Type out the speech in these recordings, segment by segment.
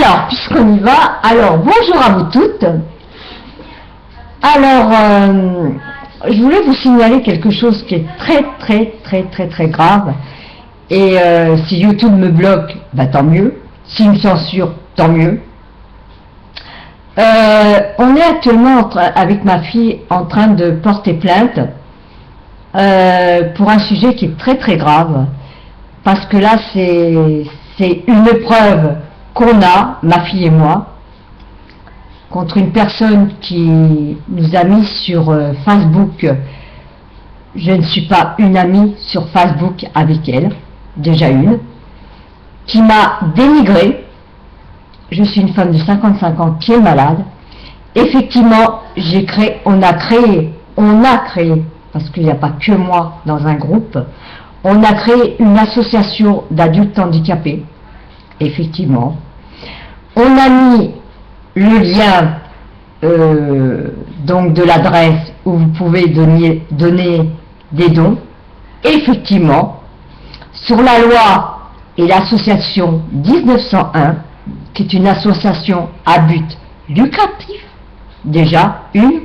Alors, puisqu'on y va, alors bonjour à vous toutes. Alors, je voulais vous signaler quelque chose qui est très grave. Et si YouTube me bloque, bah tant mieux. S'il me censure, tant mieux. On est actuellement avec ma fille en train de porter plainte pour un sujet qui est très grave. Parce que là, c'est une preuve qu'on a, ma fille et moi, contre une personne qui nous a mis sur Facebook. Je ne suis pas une amie sur Facebook avec elle, déjà une, qui m'a dénigrée. Je suis une femme de 55 ans qui est malade. Effectivement, on a créé, parce qu'il n'y a pas que moi dans un groupe, on a créé une association d'adultes handicapés. Effectivement. On a mis le lien donc de l'adresse où vous pouvez donner des dons. Effectivement, sur la loi et l'association 1901, qui est une association à but lucratif, déjà une.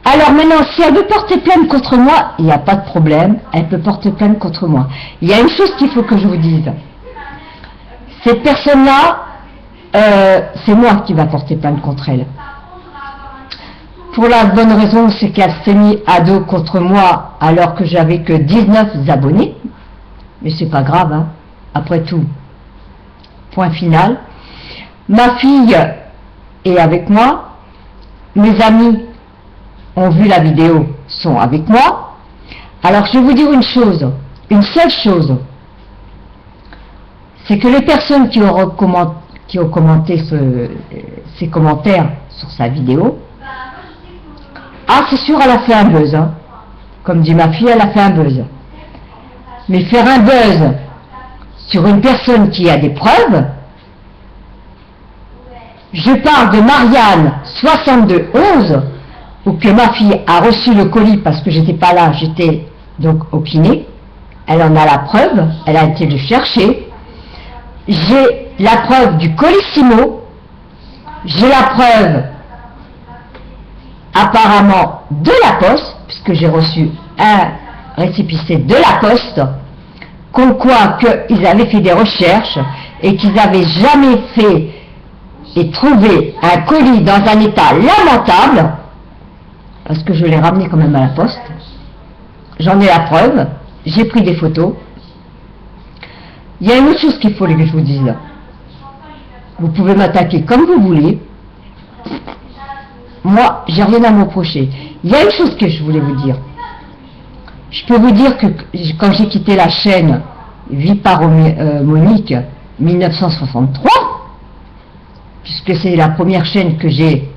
Alors maintenant, si elle veut porter plainte contre moi, il n'y a pas de problème, elle peut porter plainte contre moi. Il y a une chose qu'il faut que je vous dise. Cette personne-là, c'est moi qui va porter plainte contre elle. Pour la bonne raison, c'est qu'elle s'est mise à dos contre moi alors que j'avais que 19 abonnés. Mais c'est pas grave, hein. Après tout. Point final. Ma fille est avec moi. Mes amis ont vu la vidéo, sont avec moi. Alors je vais vous dire une chose, une seule chose. C'est que les personnes qui ont commenté ces commentaires sur sa vidéo, ah c'est sûr elle a fait un buzz, hein. Comme dit ma fille, elle a fait un buzz. Mais faire un buzz sur une personne qui a des preuves, je parle de Marianne 6211, où que ma fille a reçu le colis parce que j'étais pas là, j'étais donc au kiné, elle en a la preuve, elle a été le chercher. J'ai la preuve du colissimo, j'ai la preuve apparemment de la poste, puisque j'ai reçu un récépissé de la poste, comme quoi qu'ils avaient fait des recherches et qu'ils n'avaient jamais fait et trouvé un colis dans un état lamentable, parce que je l'ai ramené quand même à la poste. J'en ai la preuve, j'ai pris des photos. Il y a une autre chose qu'il faut que je vous dise. Vous pouvez m'attaquer comme vous voulez. Moi, j'ai rien à me reprocher. Il y a une chose que je voulais vous dire. Je peux vous dire que quand j'ai quitté la chaîne Vie par Monique 1963, puisque c'est la première chaîne que j'ai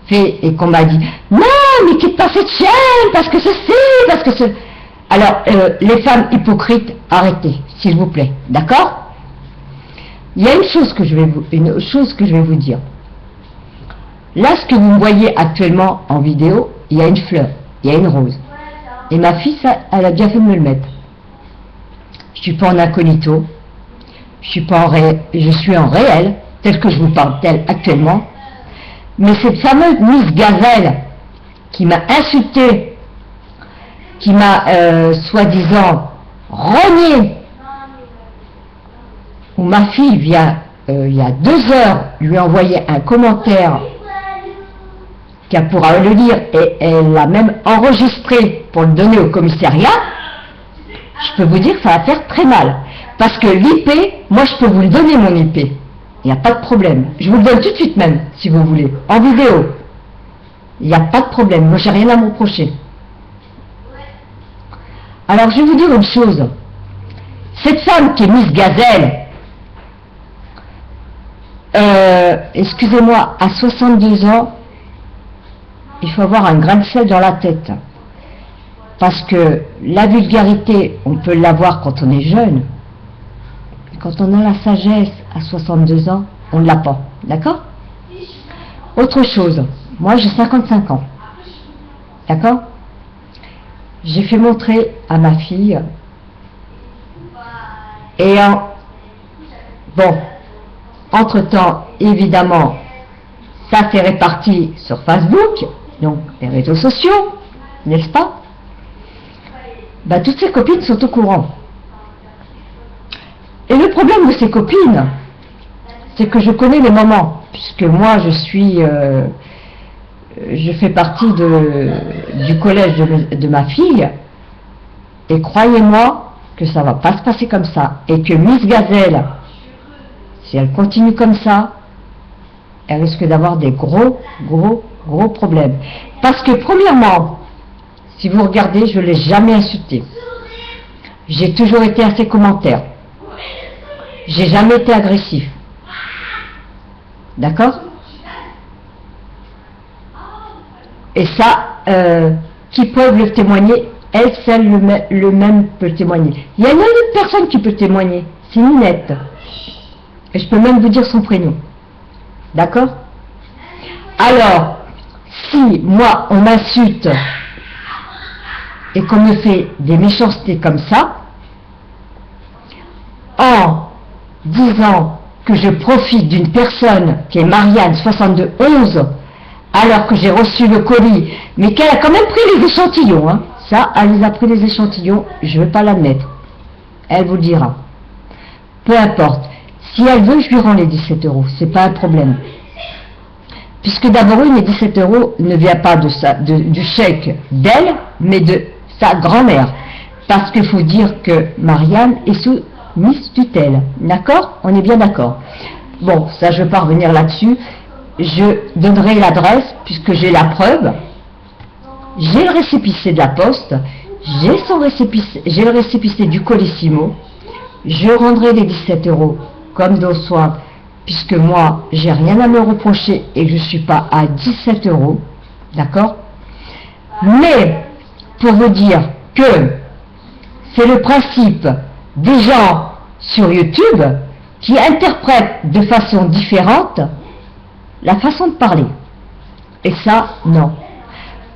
fait et qu'on m'a dit « Non, mais quitte pas cette chaîne, parce que ceci, parce que ce... » Alors, les femmes hypocrites, arrêtez, s'il vous plaît, d'accord? Il y a une chose que je vais vous dire. Là, ce que vous voyez actuellement en vidéo, il y a une fleur, il y a une rose. Et ma fille, ça, elle a bien fait de me le mettre. Je suis pas en incognito, je suis en réel, tel que je vous parle, tel actuellement. Mais cette fameuse Miss Gazelle qui m'a insulté, qui m'a soi-disant renié, où ma fille vient il y a 2 heures lui envoyer un commentaire qu'elle pourra le lire et elle l'a même enregistré pour le donner au commissariat, je peux vous dire que ça va faire très mal. Parce que l'IP, moi je peux vous le donner mon IP. Il n'y a pas de problème. Je vous le donne tout de suite même, si vous voulez, en vidéo. Il n'y a pas de problème. Moi j'ai rien à me reprocher. Alors je vais vous dire une chose. Cette femme qui est Miss Gazelle, excusez-moi, à 62 ans, il faut avoir un grain de sel dans la tête. Parce que la vulgarité, on peut l'avoir quand on est jeune. Quand on a la sagesse à 62 ans, on ne l'a pas. D'accord? Autre chose, moi j'ai 55 ans. D'accord? J'ai fait montrer à ma fille et bon, Entre-temps, évidemment, ça s'est réparti sur Facebook, donc les réseaux sociaux, n'est-ce pas? Bah, toutes ses copines sont au courant. Et le problème de ces copines, c'est que je connais les moments, puisque moi je fais partie du collège de ma fille, et croyez-moi que ça va pas se passer comme ça, et que Miss Gazelle, si elle continue comme ça, elle risque d'avoir des gros problèmes. Parce que premièrement, si vous regardez, je ne l'ai jamais insultée. J'ai toujours été à ses commentaires. J'ai jamais été agressif. D'accord? Et ça, qui peuvent le témoigner, elle seule le même peut le témoigner. Il y a une autre personne qui peut témoigner, c'est Ninette. Et je peux même vous dire son prénom. D'accord? Alors, si moi on m'insulte et qu'on me fait des méchancetés comme ça, en disant que je profite d'une personne qui est Marianne 6211, alors que j'ai reçu le colis, mais qu'elle a quand même pris les échantillons, hein. Ça, elle les a pris les échantillons, je ne vais pas l'admettre. Elle vous le dira. Peu importe. Si elle veut, je lui rends les 17 €, c'est pas un problème. Puisque d'abord, les 17 € ne viennent pas du chèque d'elle, mais de sa grand-mère. Parce qu'il faut dire que Marianne est sous Miss Tutelle. D'accord? On est bien d'accord. Bon, ça, je ne vais pas revenir là-dessus. Je donnerai l'adresse, puisque j'ai la preuve. J'ai le récépissé de la poste. J'ai le récépissé du Colissimo. Je rendrai les 17 € comme d'au soir, puisque moi, j'ai rien à me reprocher et je ne suis pas à 17 €. D'accord? Mais, pour vous dire que c'est le principe des gens sur YouTube qui interprètent de façon différente la façon de parler. Et ça, non.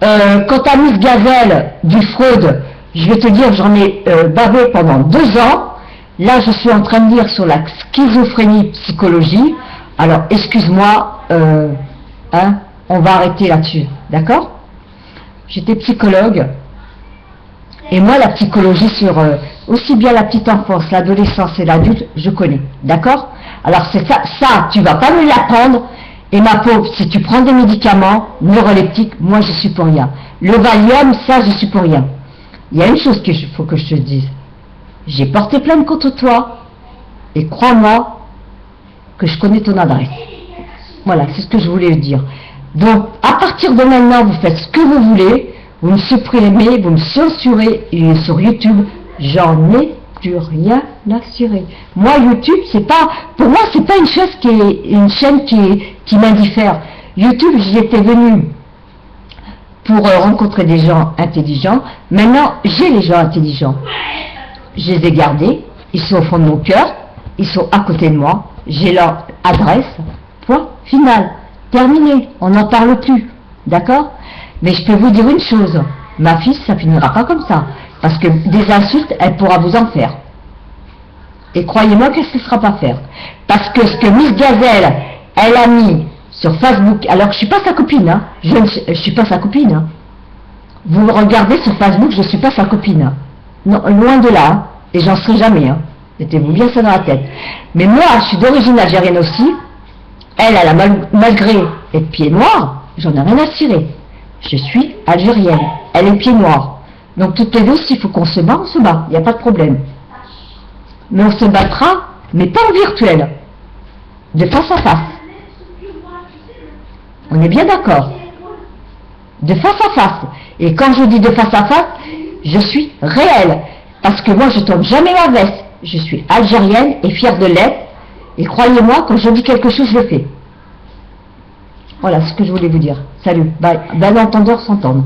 Quant à Miss Gazelle du Freud, je vais te dire, j'en ai bavé pendant 2 ans. Là, je suis en train de lire sur la schizophrénie psychologie. Alors, excuse-moi, on va arrêter là-dessus. D'accord? J'étais psychologue. Et moi, la psychologie sur aussi bien la petite enfance, l'adolescence et l'adulte, je connais. D'accord? Alors, c'est ça, tu vas pas me l'apprendre. Et ma pauvre, si tu prends des médicaments neuroleptiques, moi, je suis pour rien. Le Valium, ça, je suis pour rien. Il y a une chose qu'il faut que je te dise. J'ai porté plainte contre toi. Et crois-moi que je connais ton adresse. Voilà, c'est ce que je voulais dire. Donc, à partir de maintenant, vous faites ce que vous voulez. Vous me supprimez, vous me censurez. Et sur YouTube, j'en ai plus rien à cirer. Moi, YouTube, c'est pas, pour moi, c'est pas une chaîne qui m'indiffère. YouTube, j'y étais venue pour rencontrer des gens intelligents. Maintenant, j'ai les gens intelligents. Je les ai gardés. Ils sont au fond de mon cœur. Ils sont à côté de moi. J'ai leur adresse. Point final. Terminé. On n'en parle plus. D'accord? Mais je peux vous dire une chose. Ma fille, ça finira pas comme ça. Parce que des insultes, elle pourra vous en faire. Et croyez-moi qu'elle ne se fera pas faire. Parce que ce que Miss Gazelle, elle a mis sur Facebook, alors que je ne suis pas sa copine, hein. Je ne suis pas sa copine. Hein. Vous regardez sur Facebook, je ne suis pas sa copine. Hein. Non, loin de là. Hein. Et j'en serai jamais. Hein. Mettez-vous bien ça dans la tête. Mais moi, je suis d'origine algérienne aussi. Elle a malgré être pied noir, j'en ai rien à cirer. Je suis algérienne. Elle est pied noir. Donc toutes les deux, s'il faut qu'on se bat, on se bat. Il n'y a pas de problème. Mais on se battra, mais pas en virtuel. De face à face. On est bien d'accord. De face à face. Et quand je dis de face à face, je suis réelle. Parce que moi, je tombe jamais la veste. Je suis algérienne et fière de l'être. Et croyez-moi, quand je dis quelque chose, je le fais. Voilà ce que je voulais vous dire. Salut. Bye. Bon entendeur s'entendre.